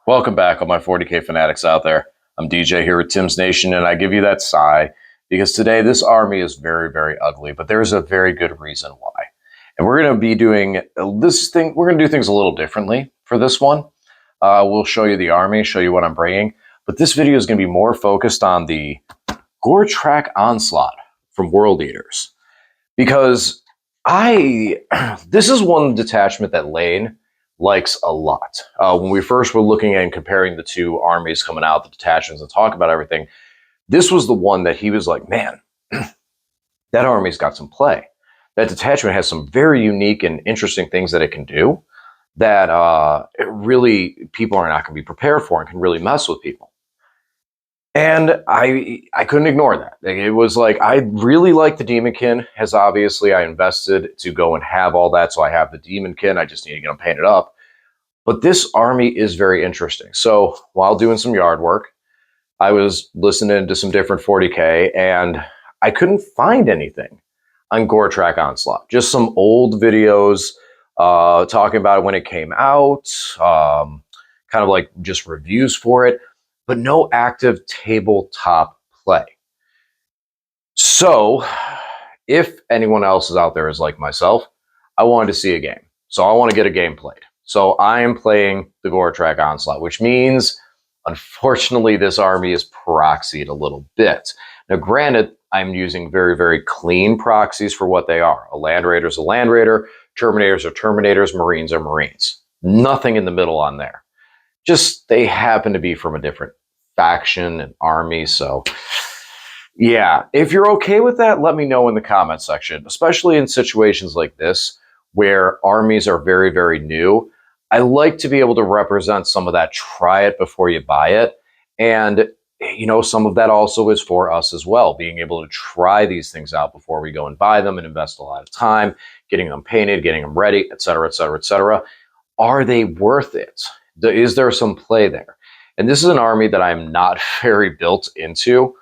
Welcome back, all my 40K fanatics out there. I'm DJ here with Tim's Nation, and I give you that sigh because today this army is very, very ugly, but there's a very good reason why. And we're going to be doing this thing, we're going to do things a little differently for this one. We'll show you the army, show you what I'm bringing, but this video is going to be more focused on the Goretrack Onslaught from World Eaters. Because this is one detachment that Lane likes a lot. When we first were looking at and comparing the two armies coming out, the detachments, and talk about everything, this was the one that he was like, man, that army's got some play. That detachment has some very unique and interesting things that it can do that it really people are not going to be prepared for and can really mess with people. And I couldn't ignore that. It was like, I really like the Demonkin, as obviously I invested to go and have all that. So I have the Demonkin. I just need to get them painted up. But this army is very interesting. So while doing some yard work, I was listening to some different 40K and I couldn't find anything on Goretrack Onslaught. Just some old videos talking about it when it came out, kind of like just reviews for it, but no active tabletop play. So if anyone else is out there is like myself, I wanted to see a game. So I want to get a game played. So I am playing the Goretrack Onslaught, which means, unfortunately, this army is proxied a little bit. Now, granted, I'm using very, very clean proxies for what they are. A Land Raider is a Land Raider, Terminators are Terminators, Marines are Marines. Nothing in the middle on there. Just they happen to be from a different faction and army. So yeah, if you're okay with that, let me know in the comment section, especially in situations like this where armies are very, very new. I like to be able to represent some of that, try it before you buy it. And, you know, some of that also is for us as well, being able to try these things out before we go and buy them and invest a lot of time, getting them painted, getting them ready, et cetera, et cetera, et cetera. Are they worth it? Is there some play there? And this is an army that I'm not very built into,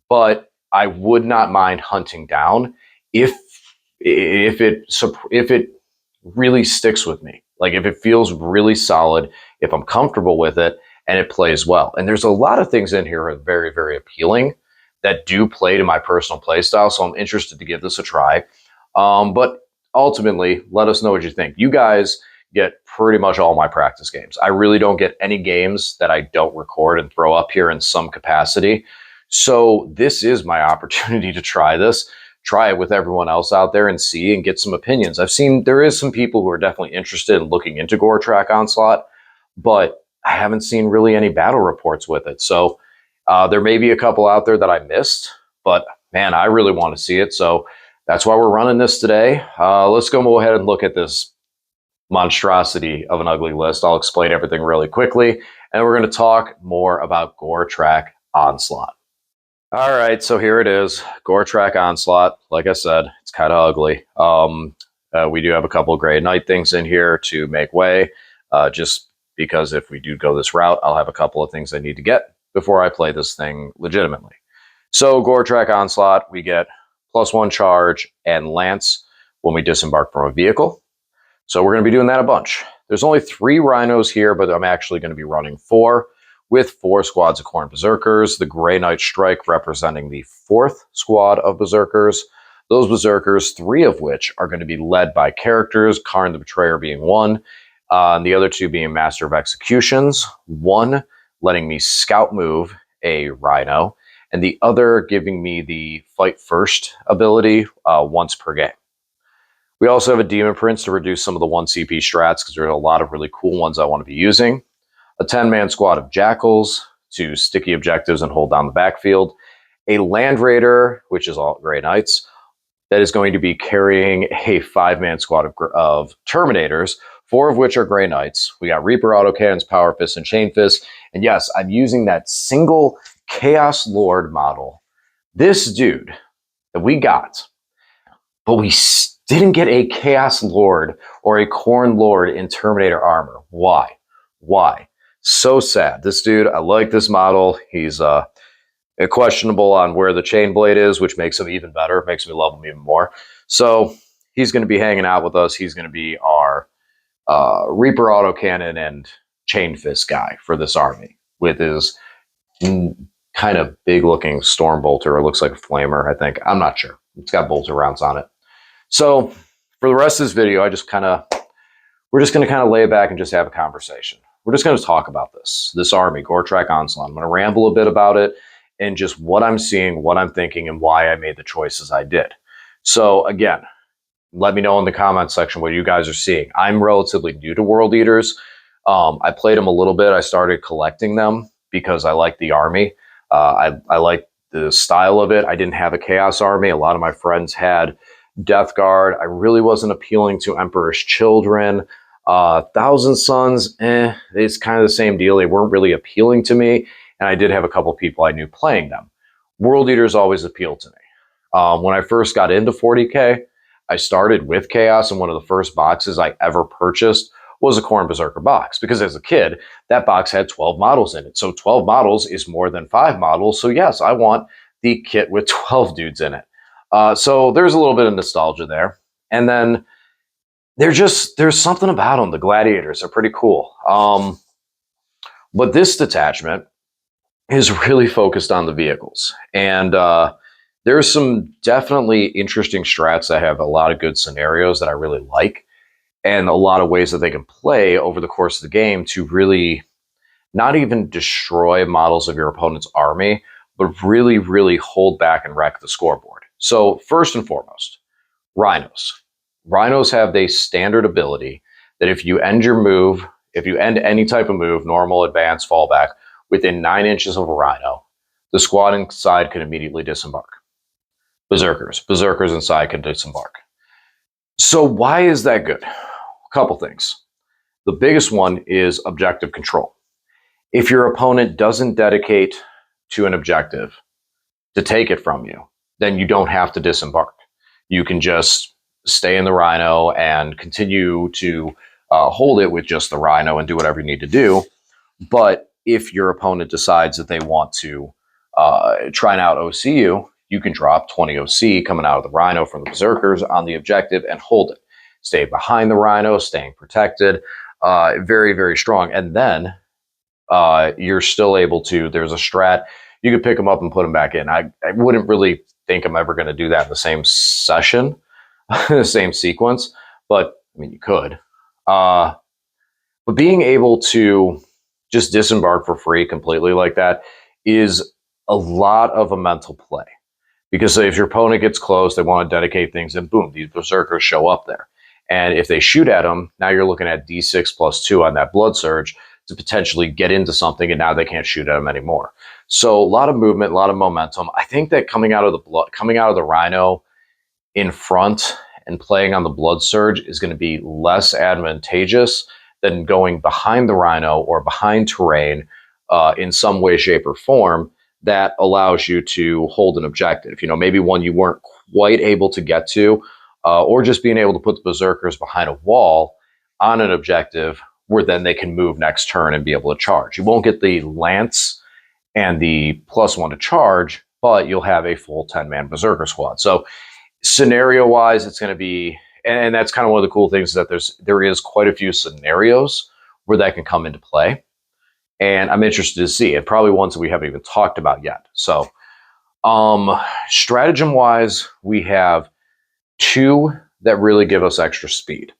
but I would not mind hunting down if it really sticks with me. Like if it feels really solid, if I'm comfortable with it and it plays well. And there's a lot of things in here that are very, very appealing that do play to my personal play style. So I'm interested to give this a try. But ultimately, let us know what you think. You guys get pretty much all my practice games. I really don't get any games that I don't record and throw up here in some capacity. So this is my opportunity to try this, try it with everyone else out there and see and get some opinions. I've seen there is some people who are definitely interested in looking into Goretrack Onslaught, but I haven't seen really any battle reports with it. So there may be a couple out there that I missed, but man, I really want to see it. So that's why we're running this today. Let's go ahead and look at this monstrosity of an ugly list. I'll explain everything really quickly, and we're going to talk more about Goretrack Onslaught. All right, so here it is, Goretrack Onslaught. Like I said, it's kind of ugly. We do have a couple of Grey Knight things in here to make way, just because if we do go this route, I'll have a couple of things I need to get before I play this thing legitimately. So Goretrack Onslaught, we get +1 charge and lance when we disembark from a vehicle. So we're going to be doing that a bunch. There's only 3 rhinos here, but I'm actually going to be running 4. With 4 squads of Khorne Berserkers, the Grey Knight Strike representing the 4th squad of Berserkers. Those Berserkers, 3 of which are going to be led by characters, Karn the Betrayer being 1, and the other 2 being Master of Executions, 1 letting me scout move a Rhino, and the other giving me the Fight First ability once per game. We also have a Demon Prince to reduce some of the 1 CP strats because there are a lot of really cool ones I want to be using. A 10-man squad of Jackals to sticky objectives and hold down the backfield. A Land Raider, which is all Grey Knights, that is going to be carrying a 5-man squad of Terminators, 4 of which are Grey Knights. We got Reaper Autocannons, Power Fists, and Chain Fists. And yes, I'm using that single Chaos Lord model. This dude that we got, but we didn't get a Chaos Lord or a Khorne Lord in Terminator armor. Why? Why? So sad. This dude, I like this model. He's questionable on where the chain blade is, which makes him even better. Makes me love him even more. So he's going to be hanging out with us. He's going to be our Reaper autocannon and chain fist guy for this army with his kind of big looking storm bolter. It looks like a flamer, I think. I'm not sure. It's got bolter rounds on it. So for the rest of this video, we're just going to kind of lay it back and just have a conversation. We're just going to talk about this army, Goretrack Onslaught. I'm going to ramble a bit about it and just what I'm seeing, what I'm thinking, and why I made the choices I did. So again, let me know in the comments section what you guys are seeing. I'm relatively new to World Eaters. I played them a little bit. I started collecting them because I like the army. I like the style of it. I didn't have a Chaos army. A lot of my friends had Death Guard. I really wasn't appealing to Emperor's Children. Thousand Sons, it's kind of the same deal. They weren't really appealing to me, and I did have a couple people I knew playing them. World Eaters always appealed to me. When I first got into 40K, I started with Chaos, and one of the first boxes I ever purchased was a Khorne Berserker box, because as a kid, that box had 12 models in it. So 12 models is more than 5 models. So yes, I want the kit with 12 dudes in it. So there's a little bit of nostalgia there. And then there's something about them. The gladiators are pretty cool. But this detachment is really focused on the vehicles. And there's some definitely interesting strats that have a lot of good scenarios that I really like, and a lot of ways that they can play over the course of the game to really not even destroy models of your opponent's army, but really, really hold back and wreck the scoreboard. So first and foremost, rhinos. Rhinos have a standard ability that if you end your move, if you end any type of move, normal, advanced, fallback, within 9 inches of a rhino, the squad inside can immediately disembark. Berserkers inside can disembark. So why is that good? A couple things. The biggest one is objective control. If your opponent doesn't dedicate to an objective to take it from you, then you don't have to disembark. You can just stay in the rhino and continue to hold it with just the rhino and do whatever you need to do. But if your opponent decides that they want to try and out OC you, you can drop 20 OC coming out of the rhino from the berserkers on the objective and hold it. Stay behind the rhino, staying protected. Very, very strong. And then you're still able to, there's a strat, you could pick them up and put them back in. I wouldn't really think I'm ever going to do that in the same session, the same sequence, but I mean, you could. But being able to just disembark for free completely like that is a lot of a mental play. Because if your opponent gets close, they want to dedicate things, and boom, these berserkers show up there. And if they shoot at them, now you're looking at D6 plus 2 on that blood surge to potentially get into something, and now they can't shoot at them anymore. So a lot of movement, a lot of momentum. I think that coming out of the rhino in front and playing on the blood surge is going to be less advantageous than going behind the rhino or behind terrain in some way, shape, or form that allows you to hold an objective. You know, maybe one you weren't quite able to get to, or just being able to put the berserkers behind a wall on an objective where then they can move next turn and be able to charge. You won't get the lance and the +1 to charge, but you'll have a full 10-man berserker squad. So scenario-wise, it's going to be, and that's kind of one of the cool things, is that there is quite a few scenarios where that can come into play. And I'm interested to see, and probably ones that we haven't even talked about yet. So stratagem-wise, we have 2 that really give us extra speed.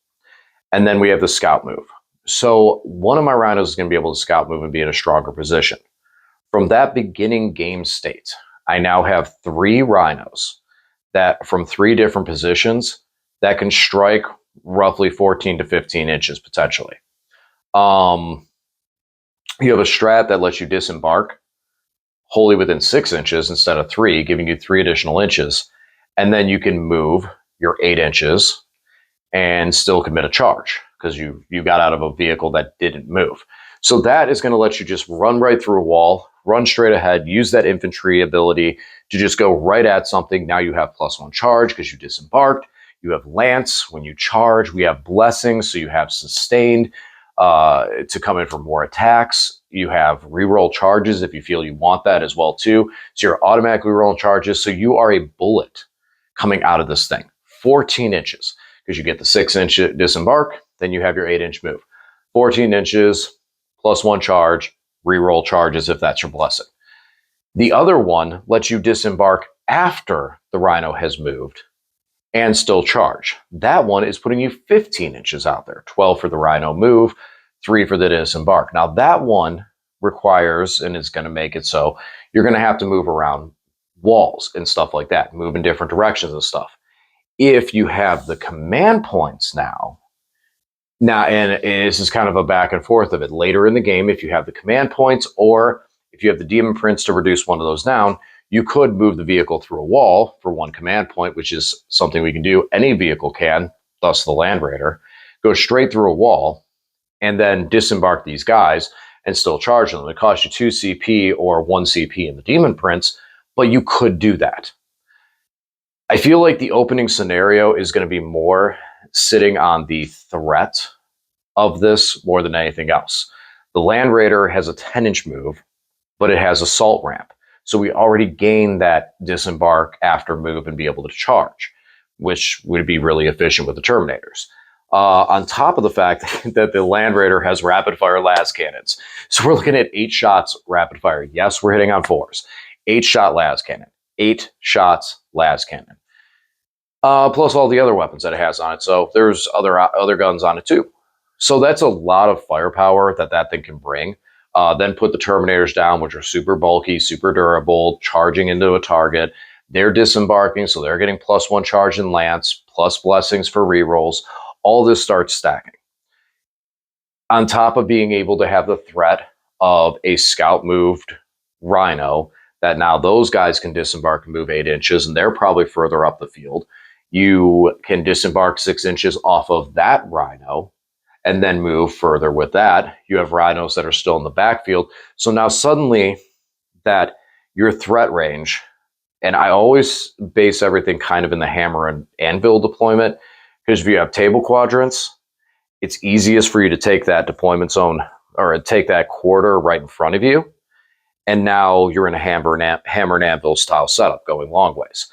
And then we have the scout move. So one of my rhinos is going to be able to scout move and be in a stronger position. From that beginning game state, I now have 3 rhinos that from 3 different positions that can strike roughly 14 to 15 inches potentially. You have a strat that lets you disembark wholly within 6 inches instead of 3, giving you 3 additional inches. And then you can move your 8 inches and still commit a charge because you got out of a vehicle that didn't move. So that is going to let you just run right through a wall, run straight ahead, use that infantry ability to just go right at something. Now you have +1 charge because you disembarked. You have lance when you charge. We have blessings, so you have sustained to come in for more attacks. You have reroll charges if you feel you want that as well too. So you're automatically rolling charges. So you are a bullet coming out of this thing. 14 inches because you get the 6-inch disembark, then you have your 8-inch move. 14 inches +1 charge, reroll charges if that's your blessing. The other one lets you disembark after the Rhino has moved and still charge. That one is putting you 15 inches out there, 12 for the Rhino move, 3 for the disembark. Now that one requires, and is going to make it so, you're going to have to move around walls and stuff like that, move in different directions and stuff. If you have the command points now, and this is kind of a back and forth of it. Later in the game, if you have the command points or if you have the demon prints to reduce one of those down, you could move the vehicle through a wall for 1 command point, which is something we can do. Any vehicle can, thus the Land Raider. Go straight through a wall and then disembark these guys and still charge them. It costs you 2 CP or 1 CP in the demon prints, but you could do that. I feel like the opening scenario is going to be more sitting on the threat of this more than anything else. The Land Raider has a 10-inch move, but it has assault ramp. So we already gained that disembark after move and be able to charge, which would be really efficient with the Terminators. On top of the fact that the Land Raider has rapid fire las cannons. So we're looking at 8 shots rapid fire. Yes, we're hitting on 4s. 8-shot las cannon. 8 shots las cannon. Plus all the other weapons that it has on it. So there's other guns on it too. So that's a lot of firepower that thing can bring. Then put the Terminators down, which are super bulky, super durable, charging into a target. They're disembarking, so they're getting +1 charge in Lance, plus blessings for rerolls. All this starts stacking. On top of being able to have the threat of a scout moved Rhino, that now those guys can disembark and move 8 inches, and they're probably further up the field. You can disembark 6 inches off of that Rhino and then move further with that. You have Rhinos that are still in the backfield. So now suddenly that your threat range, and I always base everything kind of in the hammer and anvil deployment, because if you have table quadrants, it's easiest for you to take that deployment zone or take that quarter right in front of you. And now you're in a hammer and anvil style setup going long ways.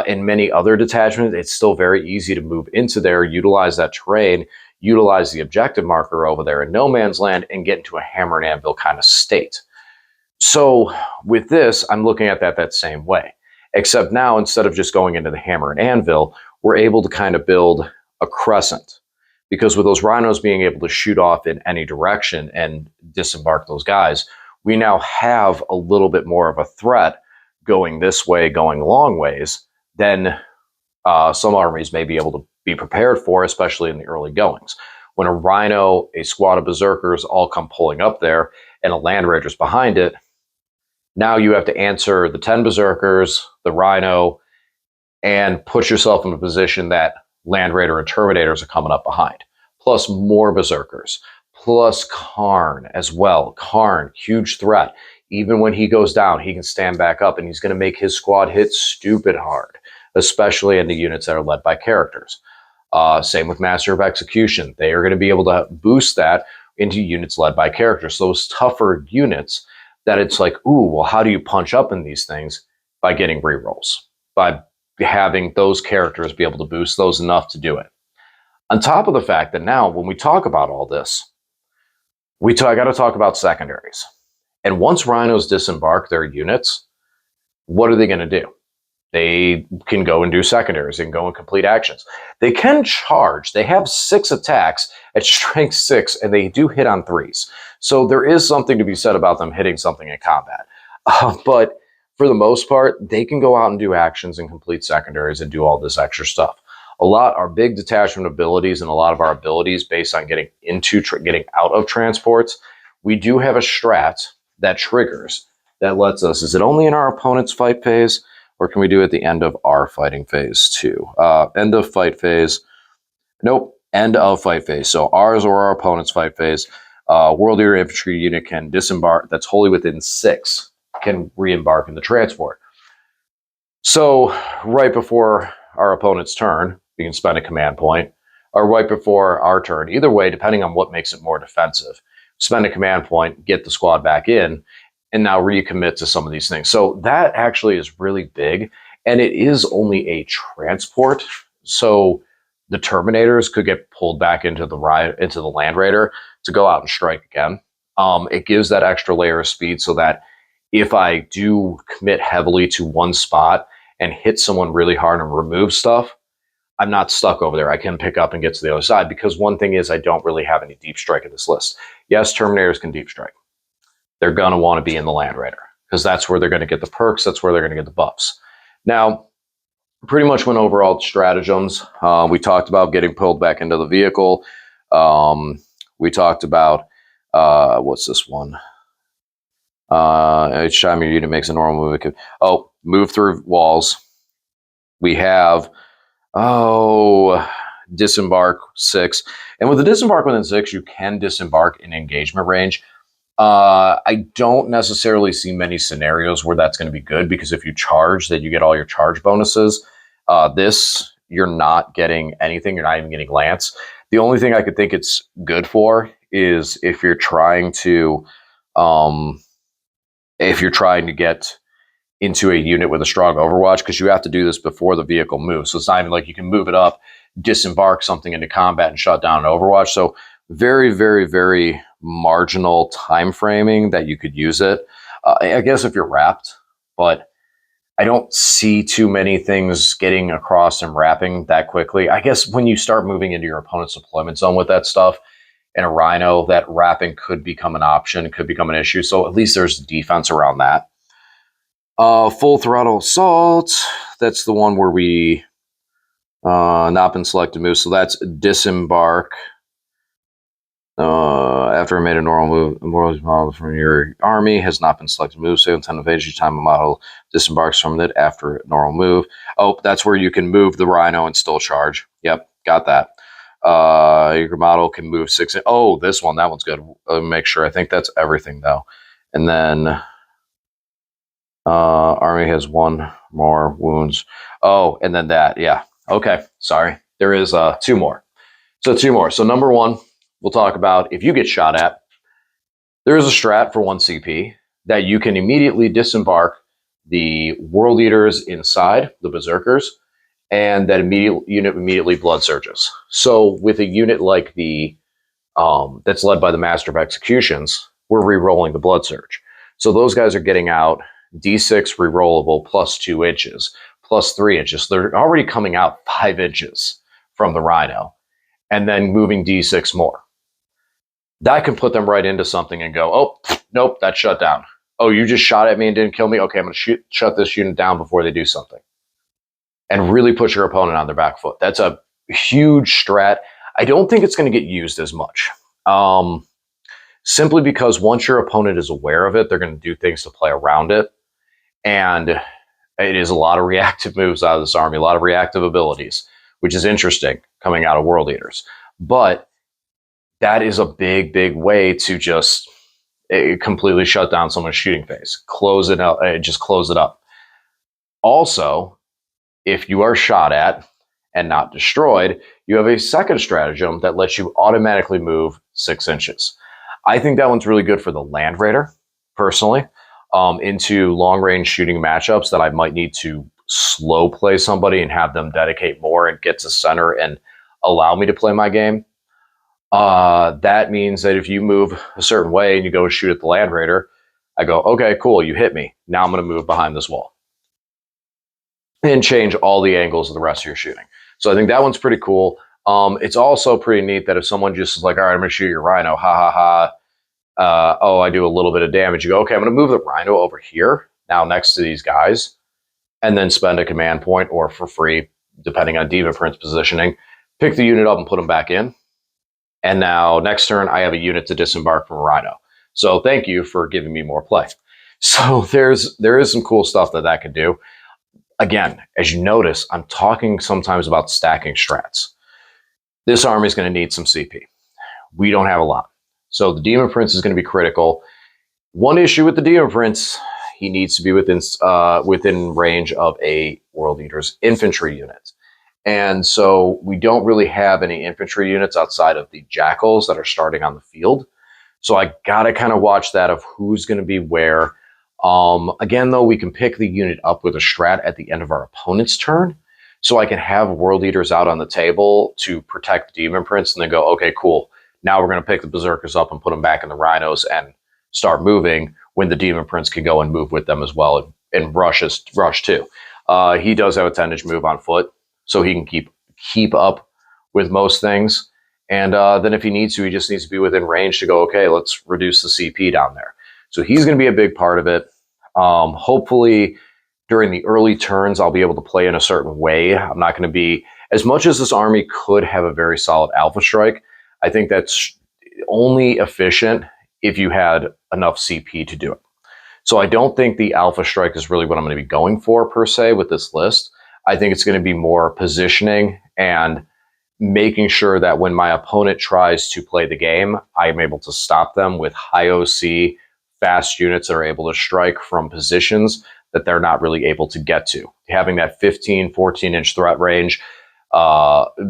In many other detachments, it's still very easy to move into there, utilize that terrain, utilize the objective marker over there in no man's land, and get into a hammer and anvil kind of state. So with this, I'm looking at that same way. Except now, instead of just going into the hammer and anvil, we're able to kind of build a crescent. Because with those Rhinos being able to shoot off in any direction and disembark those guys, we now have a little bit more of a threat going this way, going long ways, than some armies may be able to be prepared for, especially in the early goings. When a Rhino, a squad of Berserkers all come pulling up there, and a Land Raider's behind it, now you have to answer the 10 Berserkers, the Rhino, and put yourself in a position that Land Raider and Terminators are coming up behind. Plus more Berserkers. Plus Karn as well. Karn, huge threat. Even when he goes down, he can stand back up, and he's going to make his squad hit stupid hard, especially in the units that are led by characters. Same with Master of Execution. They are going to be able to boost that into units led by characters. So those tougher units that it's like, ooh, well, how do you punch up in these things? By getting rerolls. By having those characters be able to boost those enough to do it. On top of the fact that now, when we talk about all this, I got to talk about secondaries. And once Rhinos disembark their units, what are they going to do? They can go and do secondaries. They can go and complete actions. They can charge. They have 6 attacks at strength 6, and they do hit on 3s. So there is something to be said about them hitting something in combat. But for the most part, they can go out and do actions and complete secondaries and do all this extra stuff. Our big detachment abilities and a lot of our abilities based on getting out of transports, we do have a strat that triggers that lets us, is it only in our opponent's fight phase, or can we do it at the end of our fighting phase too? End of fight phase. Nope, end of fight phase. So ours or our opponent's fight phase. World Eater infantry unit can disembark, that's wholly within 6, can re-embark in the transport. So right before our opponent's turn, we can spend a command point, or right before our turn. Either way, depending on what makes it more defensive. Spend a command point, get the squad back in, and now recommit to some of these things. So that actually is really big, and it is only a transport. So the Terminators could get pulled back into the Land Raider to go out and strike again. It gives that extra layer of speed so that if I do commit heavily to one spot and hit someone really hard and remove stuff, I'm not stuck over there. I can pick up and get to the other side, because one thing is I don't really have any deep strike in this list. Yes, Terminators can deep strike. They're going to want to be in the Land Raider because that's where they're going to get the perks. That's where they're going to get the buffs. Now, pretty much went over all the stratagems. We talked about getting pulled back into the vehicle. We talked about, what's this one? Each time your unit makes a normal move, it could, move through walls. We have, disembark 6. And with the disembark within 6, you can disembark in engagement range. I don't necessarily see many scenarios where that's going to be good, because if you charge, then you get all your charge bonuses. This, you're not getting anything. You're not even getting Lance. The only thing I could think it's good for is if you're trying to get into a unit with a strong overwatch, because you have to do this before the vehicle moves. So it's not even like you can move it up, disembark something into combat, and shut down an overwatch. So very, very, very marginal time framing that you could use it. I guess if you're wrapped, but I don't see too many things getting across and wrapping that quickly. I guess when you start moving into your opponent's deployment zone with that stuff, and a Rhino, that wrapping could become an option, could become an issue. So at least there's defense around that. Full Throttle Assault, that's the one where we not been selected move. So that's disembark. After I made a normal move, model from your army has not been selected move. So intend to each time a model disembarks from it after normal move. Oh, that's where you can move the Rhino and still charge. Yep, got that. Your model can move 6. Oh, this one, that one's good. Let me make sure. I think that's everything though. And then army has 1 more wounds. Oh, and then that, yeah. Okay, sorry. There is 2 more. So 2 more. So number 1, we'll talk about if you get shot at, there is a strat for 1 CP that you can immediately disembark the World Eaters inside, the Berserkers, and that unit immediately blood surges. So with a unit like the that's led by the Master of Executions, we're re-rolling the blood surge. So those guys are getting out D6 re-rollable plus 2 inches, plus 3 inches. They're already coming out 5 inches from the Rhino, and then moving D6 more. That can put them right into something and go, oh, nope, that's shut down. Oh, you just shot at me and didn't kill me? Okay, I'm going to shut this unit down before they do something. And really put your opponent on their back foot. That's a huge strat. I don't think it's going to get used as much. Simply because once your opponent is aware of it, they're going to do things to play around it. And it is a lot of reactive moves out of this army, a lot of reactive abilities, which is interesting coming out of World Eaters. But that is a big, big way to just completely shut down someone's shooting phase. Close it out, just close it up. Also, if you are shot at and not destroyed, you have a second stratagem that lets you automatically move 6 inches. I think that one's really good for the Land Raider, personally, into long-range shooting matchups that I might need to slow play somebody and have them dedicate more and get to center and allow me to play my game. That means that if you move a certain way and you go shoot at the Land Raider, I go, okay, cool, you hit me. Now I'm going to move behind this wall and change all the angles of the rest of your shooting. So I think that one's pretty cool. It's also pretty neat that if someone just is like, all right, I'm going to shoot your Rhino, ha ha ha. I do a little bit of damage. You go, okay, I'm going to move the Rhino over here, now next to these guys, and then spend a command point, or for free, depending on Demon Prince positioning, pick the unit up and put them back in. And now next turn, I have a unit to disembark from a Rhino. So thank you for giving me more play. So there is some cool stuff that can do. Again, as you notice, I'm talking sometimes about stacking strats. This army is going to need some CP. We don't have a lot. So the Demon Prince is going to be critical. One issue with the Demon Prince, he needs to be within range of a World Eater's infantry unit. And so we don't really have any infantry units outside of the Jackals that are starting on the field. So I got to kind of watch that of who's going to be where. Again, though, we can pick the unit up with a strat at the end of our opponent's turn. So I can have World Eaters out on the table to protect the Demon Prince and then go, okay, cool. Now we're going to pick the Berserkers up and put them back in the Rhinos and start moving when the Demon Prince can go and move with them as well and rush too. He does have a 10-inch move on foot, so he can keep up with most things. And then if he needs to, he just needs to be within range to go, okay, let's reduce the CP down there. So he's going to be a big part of it. Hopefully, during the early turns, I'll be able to play in a certain way. I'm not going to be, as much as this army could have a very solid Alpha Strike, I think that's only efficient if you had enough CP to do it. So I don't think the Alpha Strike is really what I'm going to be going for per se with this list. I think it's going to be more positioning and making sure that when my opponent tries to play the game, I'm able to stop them with high OC, fast units that are able to strike from positions that they're not really able to get to. Having that 15, 14-inch threat range,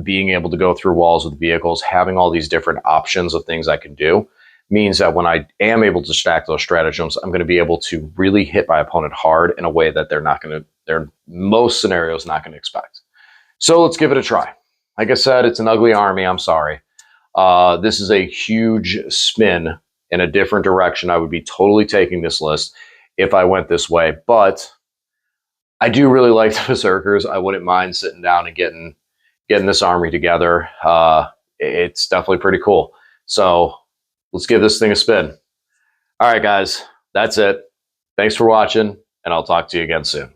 being able to go through walls with vehicles, having all these different options of things I can do, means that when I am able to stack those stratagems, I'm going to be able to really hit my opponent hard in a way that they're most scenarios not going to expect. So let's give it a try. Like I said, it's an ugly army. I'm sorry. This is a huge spin in a different direction. I would be totally taking this list if I went this way, but I do really like the Berserkers. I wouldn't mind sitting down and getting this army together. It's definitely pretty cool. So let's give this thing a spin. All right, guys, that's it. Thanks for watching, and I'll talk to you again soon.